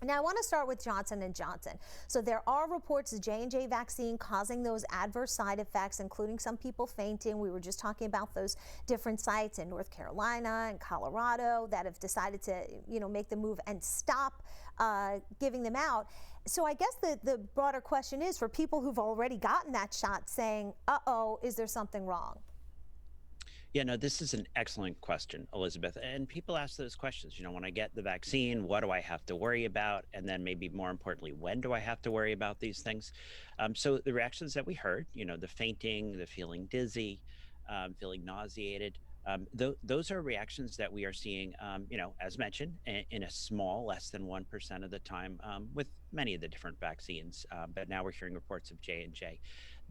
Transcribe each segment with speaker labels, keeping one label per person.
Speaker 1: Now, I want to start with Johnson and Johnson. So there are reports of J&J vaccine causing those adverse side effects, including some people fainting. We were just talking about those different sites in North Carolina and Colorado that have decided to, make the move and stop giving them out. So I guess the broader question is for people who've already gotten that shot saying, uh-oh, is there something wrong?
Speaker 2: Yeah, no, this is an excellent question, Elizabeth. And people ask those questions. When I get the vaccine, what do I have to worry about? And then maybe more importantly, when do I have to worry about these things? So the reactions that we heard, the fainting, the feeling dizzy, feeling nauseated, those are reactions that we are seeing, as mentioned, in a small, less than 1% of the time with many of the different vaccines. But now we're hearing reports of J&J.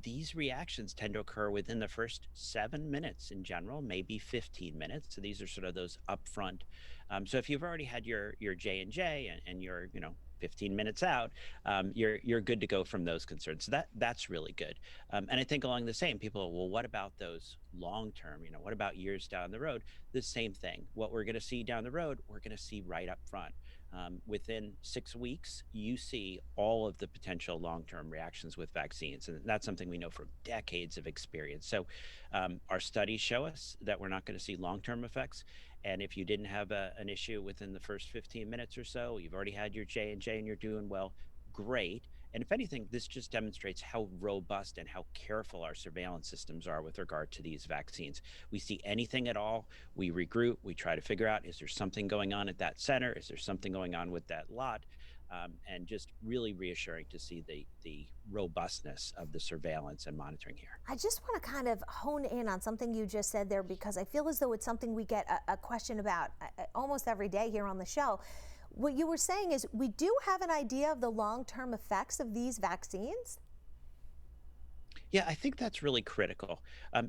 Speaker 2: These reactions tend to occur within the first 7 minutes in general, maybe 15 minutes. So these are sort of those upfront. So if you've already had your J&J and you're 15 minutes out, you're good to go from those concerns. So that's really good. And I think along the same, people, well, what about those long term? What about years down the road? The same thing. What we're going to see down the road, we're going to see right up front. Within 6 weeks, you see all of the potential long-term reactions with vaccines, and that's something we know from decades of experience. So, our studies show us that we're not going to see long-term effects. And if you didn't have an issue within the first 15 minutes or so, you've already had your J&J and you're doing well, great. And if anything, this just demonstrates how robust and how careful our surveillance systems are with regard to these vaccines. We see anything at all, we regroup, we try to figure out, is there something going on at that center? Is there something going on with that lot? And just really reassuring to see the robustness of the surveillance and monitoring here.
Speaker 1: I just want to kind of hone in on something you just said there because I feel as though it's something we get a question about almost every day here on the show. What you were saying is we do have an idea of the long-term effects of these vaccines.
Speaker 2: Yeah, I think that's really critical.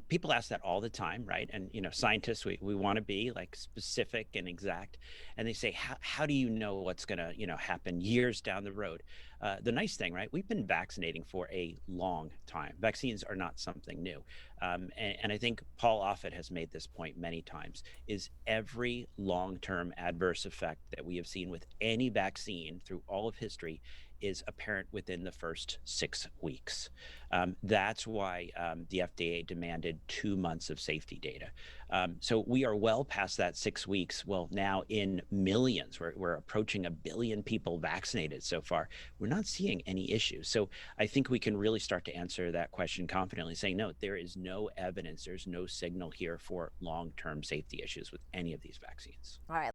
Speaker 2: People ask that all the time, right? And scientists, we want to be like specific and exact, and they say, how do you know what's going to happen years down the road? The nice thing, right? We've been vaccinating for a long time. Vaccines are not something new, and I think Paul Offit has made this point many times: is every long-term adverse effect that we have seen with any vaccine through all of history is apparent within the first 6 weeks. That's why the FDA demanded 2 months of safety data. So we are well past that 6 weeks. Well, now in millions, we're approaching 1 billion people vaccinated so far. We're not seeing any issues. So I think we can really start to answer that question confidently, saying, no, there is no evidence, there's no signal here for long term safety issues with any of these vaccines.
Speaker 1: All right.